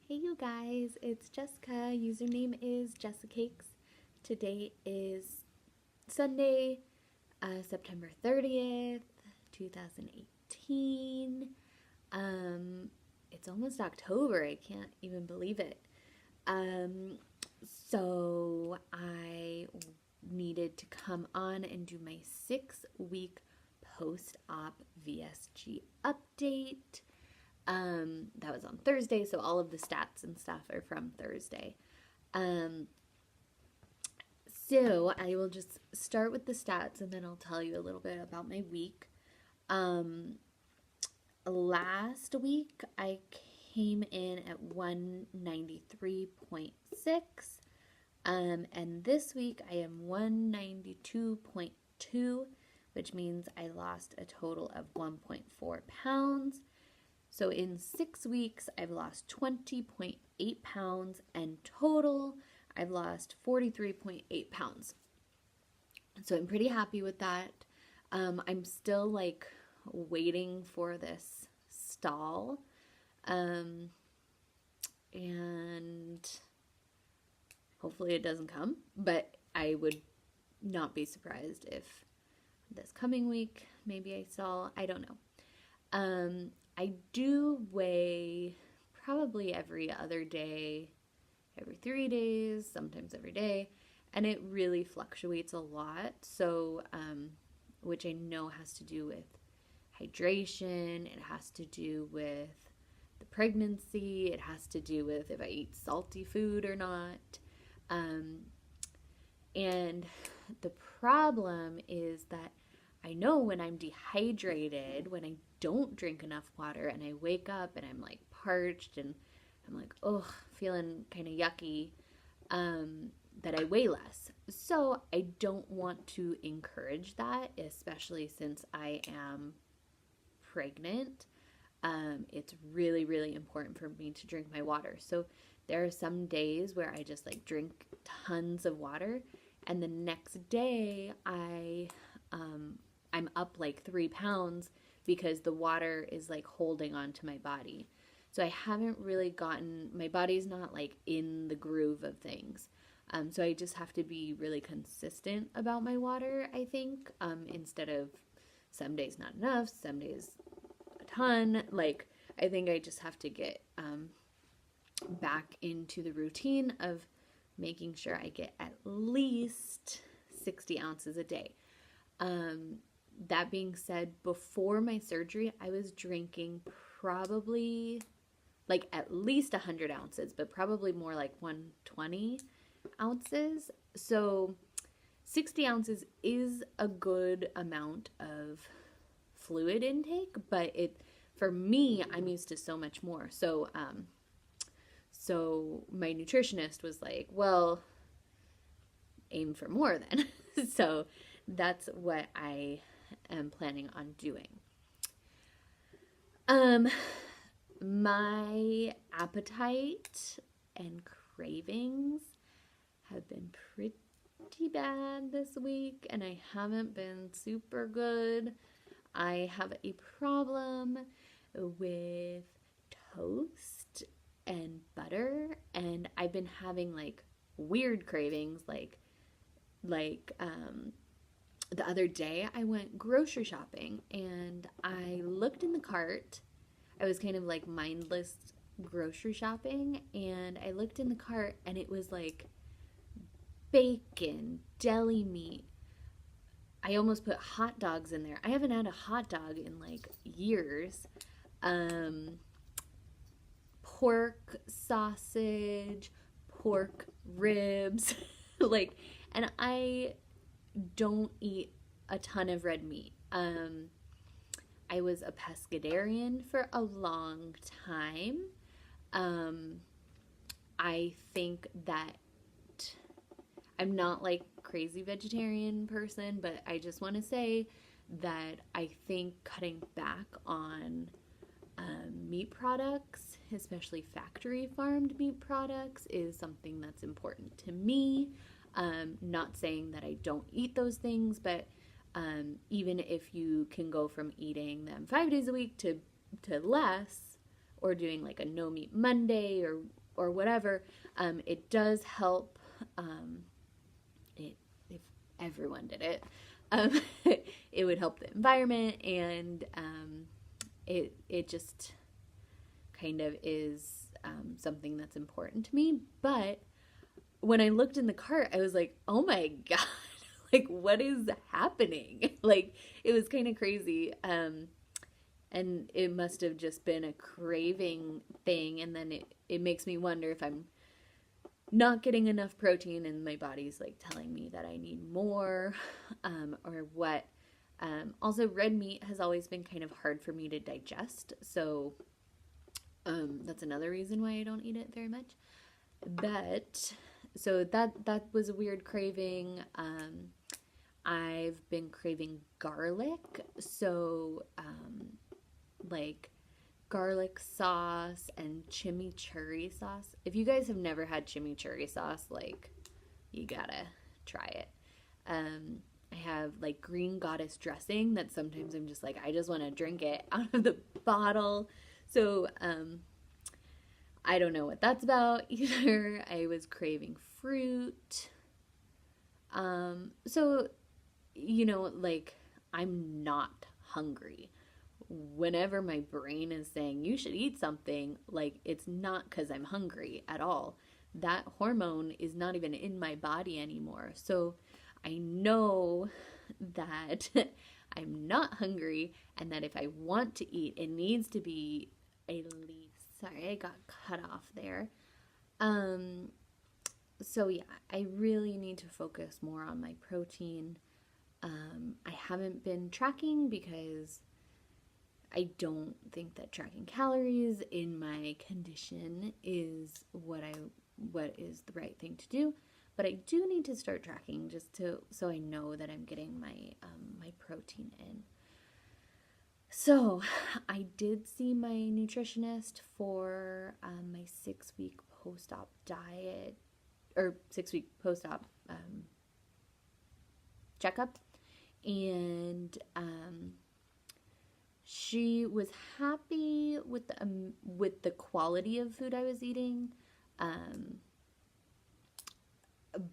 Hey you guys, it's Jessica. Username is JessiCakes. Today is Sunday, September 30th, 2018. It's almost October. I can't even believe it. Um, so I needed to come on and do my 6 week post-op VSG update. That was on Thursday, so all of the stats and stuff are from Thursday. Um, so I will just start with the stats and then I'll tell you a little bit about my week. Um, Last week I came in at 193.6. And this week I am 192.2, which means I lost a total of 1.4 pounds. So in 6 weeks, I've lost 20.8 pounds, and total, I've lost 43.8 pounds. So I'm pretty happy with that. I'm still like waiting for this stall. Um, and hopefully it doesn't come, but I would not be surprised if this coming week maybe I stall. I don't know. I do weigh probably every other day, every 3 days, sometimes every day, and it really fluctuates a lot. So, which I know has to do with hydration, it has to do with the pregnancy, it has to do with if I eat salty food or not. Um, and the problem is that I know when I'm dehydrated, when I don't drink enough water and I wake up and I'm like parched and I'm like, oh, feeling kind of yucky, that I weigh less. So I don't want to encourage that, especially since I am pregnant. It's really, really important for me to drink my water. So there are some days where I just like drink tons of water, and the next day I'm up like 3 pounds because the water is like holding onto my body. So I haven't really gotten, my body's not like in the groove of things. So I just have to be really consistent about my water, I think, instead of some days not enough, some days a ton. Like, I think I just have to get back into the routine of making sure I get at least 60 ounces a day. That being said, before my surgery, I was drinking probably like at least 100 ounces, but probably more like 120 ounces. So 60 ounces is a good amount of fluid intake, but for me, I'm used to so much more. So my nutritionist was like, well, aim for more then. So that's what I am planning on doing. My appetite and cravings have been pretty bad this week, and I haven't been super good. I have a problem with toast and butter, and I've been having like weird cravings, like the other day I went grocery shopping and I looked in the cart. I was kind of like mindless grocery shopping, and I looked in the cart and it was like bacon, deli meat. I almost put hot dogs in there. I haven't had a hot dog in like years. Um, Pork sausage, pork ribs, like, and I don't eat a ton of red meat. I was a pescatarian for a long time. Um, I think that I'm not like crazy vegetarian person, but I just want to say that I think cutting back on meat products, especially factory farmed meat products, is something that's important to me. Not saying that I don't eat those things, but even if you can go from eating them 5 days a week to less, or doing like a no meat Monday or whatever, it does help. If everyone did it, um, it would help the environment, and it just kind of is something that's important to me. But when I looked in the cart, I was like, oh my God, like what is happening? Like it was kind of crazy. And it must have just been a craving thing. And then it makes me wonder if I'm not getting enough protein and my body's like telling me that I need more, or what. Also, red meat has always been kind of hard for me to digest. So that's another reason why I don't eat it very much. But so that was a weird craving. I've been craving garlic. So like garlic sauce and chimichurri sauce. If you guys have never had chimichurri sauce, like you gotta try it. I have like green goddess dressing that sometimes I'm just like, I just want to drink it out of the bottle. So I don't know what that's about either. I was craving fruit. So like I'm not hungry. Whenever my brain is saying you should eat something, like it's not because I'm hungry at all. That hormone is not even in my body anymore. So I know that I'm not hungry, and that if I want to eat, it needs to be a leaf. Sorry, I got cut off there. So yeah, I really need to focus more on my protein. I haven't been tracking because I don't think that tracking calories in my condition is what is the right thing to do. But I do need to start tracking so I know that I'm getting my protein in. So I did see my nutritionist for my 6-week post-op diet, or 6-week post-op checkup, and she was happy with the quality of food I was eating,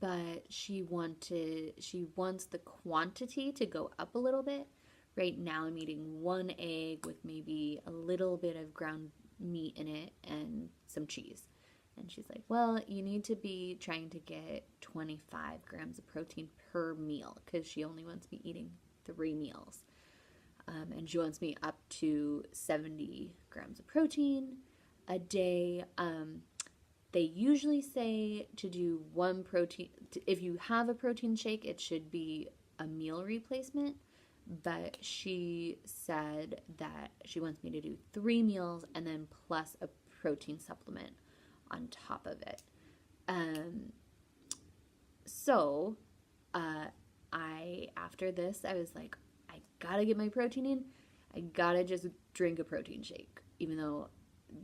but she wants the quantity to go up a little bit. Right now I'm eating 1 egg with maybe a little bit of ground meat in it and some cheese. And she's like, well, you need to be trying to get 25 grams of protein per meal, because she only wants me eating 3 meals. And she wants me up to 70 grams of protein a day. They usually say to do one protein. If you have a protein shake, it should be a meal replacement. But she said that she wants me to do 3 meals and then plus a protein supplement on top of it. So after this, I was like, I gotta get my protein in. I gotta just drink a protein shake, even though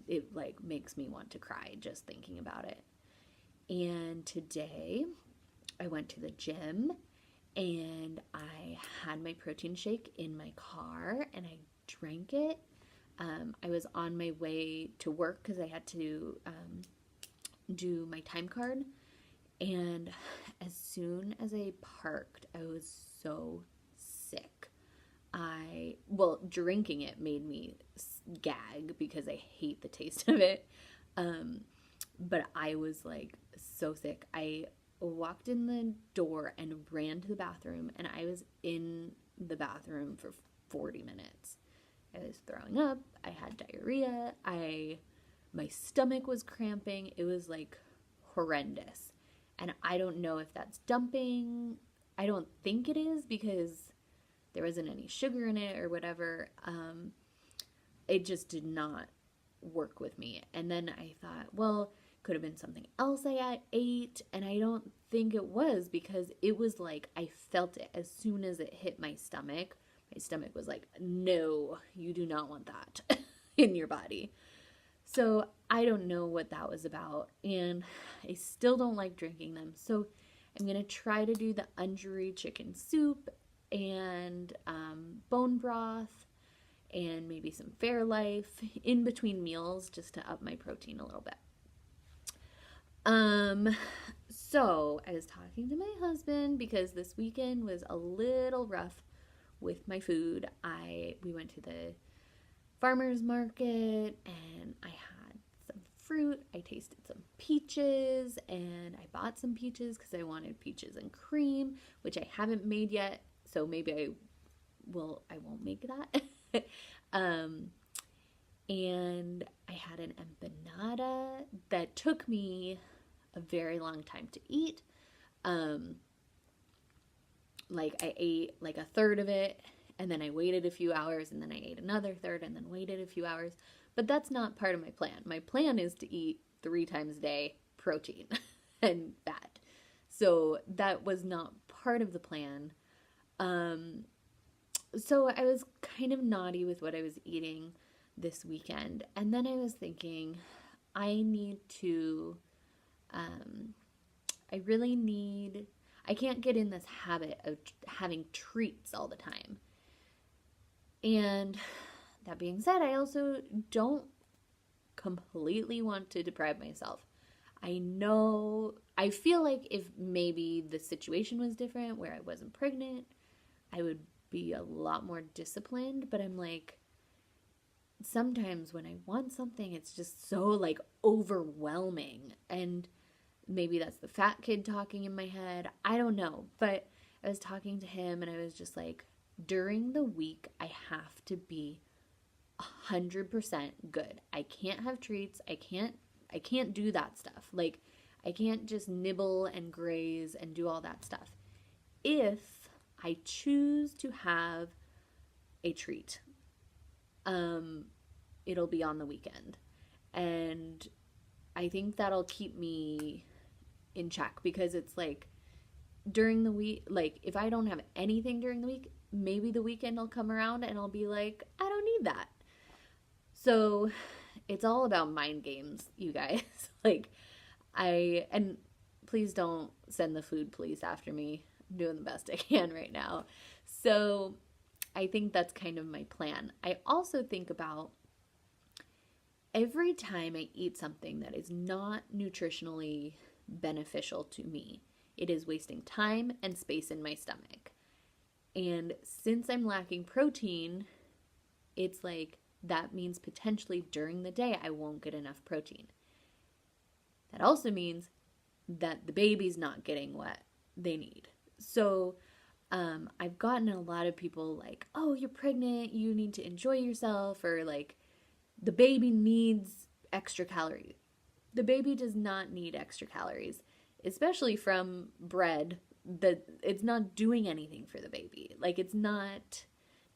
it like makes me want to cry just thinking about it. And today I went to the gym and I had my protein shake in my car and I drank it. I was on my way to work because I had to do my time card. And as soon as I parked, I was so sick. Drinking it made me gag because I hate the taste of it. But I was like so sick. I walked in the door and ran to the bathroom, and I was in the bathroom for 40 minutes. I was throwing up. I had diarrhea. My stomach was cramping. It was like horrendous. And I don't know if that's dumping. I don't think it is because there wasn't any sugar in it or whatever. It just did not work with me. And then I thought, well, could have been something else I ate. And I don't think it was, because it was like I felt it as soon as it hit my stomach. My stomach was like, no, you do not want that in your body. So I don't know what that was about. And I still don't like drinking them. So I'm going to try to do the Unjuri chicken soup and bone broth. and maybe some Fairlife in between meals just to up my protein a little bit. So I was talking to my husband because this weekend was a little rough with my food. We went to the farmer's market and I had some fruit. I tasted some peaches and I bought some peaches because I wanted peaches and cream, which I haven't made yet. So maybe I won't make that. And I had an empanada that took me a very long time to eat. Like I ate like a third of it and then I waited a few hours and then I ate another third and then waited a few hours. But that's not part of my plan. My plan is to eat 3 times a day protein and fat. So that was not part of the plan. So I was kind of naughty with what I was eating this weekend. And then I was thinking, I can't get in this habit of having treats all the time. And that being said, I also don't completely want to deprive myself. I feel like if maybe the situation was different where I wasn't pregnant, I would be a lot more disciplined, but I'm like, sometimes when I want something, it's just so like overwhelming. And maybe that's the fat kid talking in my head. I don't know. But I was talking to him and I was just like, during the week, I have to be 100% good. I can't have treats. I can't do that stuff. Like, I can't just nibble and graze and do all that stuff. If I choose to have a treat, it'll be on the weekend. And I think that'll keep me in check because it's like during the week, like if I don't have anything during the week, maybe the weekend will come around and I'll be like, I don't need that. So it's all about mind games, you guys. And please don't send the food police after me. I'm doing the best I can right now. So I think that's kind of my plan. I also think about every time I eat something that is not nutritionally beneficial to me, it is wasting time and space in my stomach. And since I'm lacking protein, it's like that means potentially during the day I won't get enough protein. That also means that the baby's not getting what they need. So I've gotten a lot of people like, oh, you're pregnant, you need to enjoy yourself, or like, the baby needs extra calories. The baby does not need extra calories, especially from bread. That it's not doing anything for the baby. Like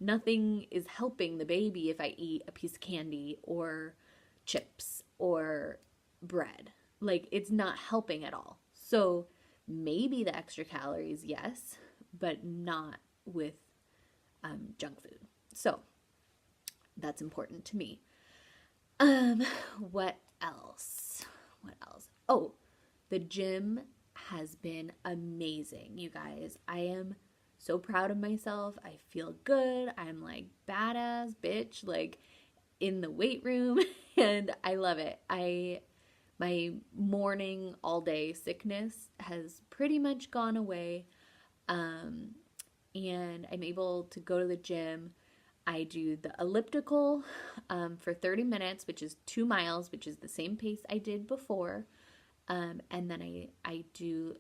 nothing is helping the baby if I eat a piece of candy or chips or bread. Like it's not helping at all. So maybe the extra calories, yes, but not with junk food. So that's important to me. What else? Oh, the gym has been amazing, you guys. I am so proud of myself. I feel good. I'm like badass bitch, like in the weight room, and I love it. My morning all day sickness has pretty much gone away. And I'm able to go to the gym. I do the elliptical for 30 minutes, which is 2 miles, which is the same pace I did before. And then I do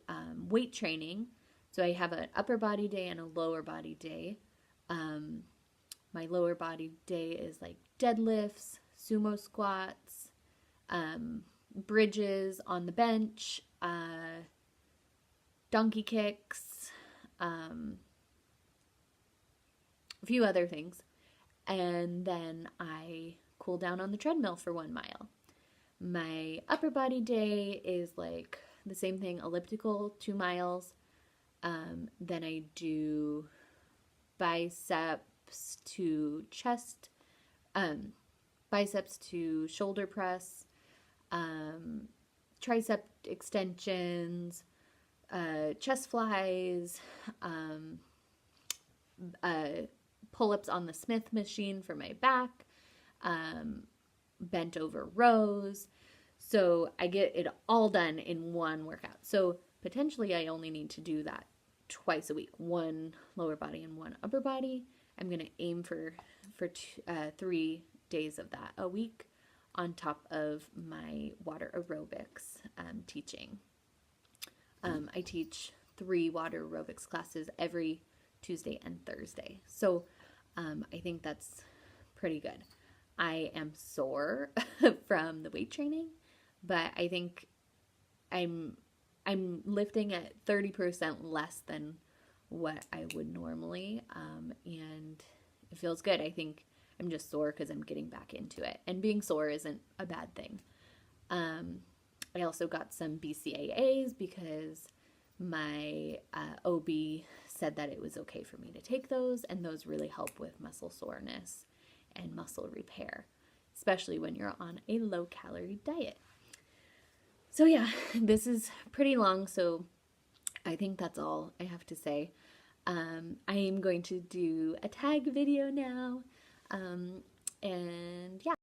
weight training. So I have an upper body day and a lower body day. My lower body day is like deadlifts, sumo squats, bridges on the bench, donkey kicks, a few other things. And then I cool down on the treadmill for 1 mile. My upper body day is like the same thing, elliptical, 2 miles. Then I do biceps to chest, biceps to shoulder press, tricep extensions, chest flies, pull-ups on the Smith machine for my back, bent over rows. So I get it all done in one workout. So potentially I only need to do that twice a week, one lower body and one upper body. I'm going to aim for 3 days of that a week on top of my water aerobics teaching. I teach 3 water aerobics classes every Tuesday and Thursday. So I think that's pretty good. I am sore from the weight training, but I think I'm lifting at 30% less than what I would normally, and it feels good. I think I'm just sore because I'm getting back into it, and being sore isn't a bad thing. I also got some BCAAs because my OB said that it was okay for me to take those, and those really help with muscle soreness and muscle repair, especially when you're on a low-calorie diet. So yeah, this is pretty long, so I think that's all I have to say. I am going to do a tag video now, and yeah.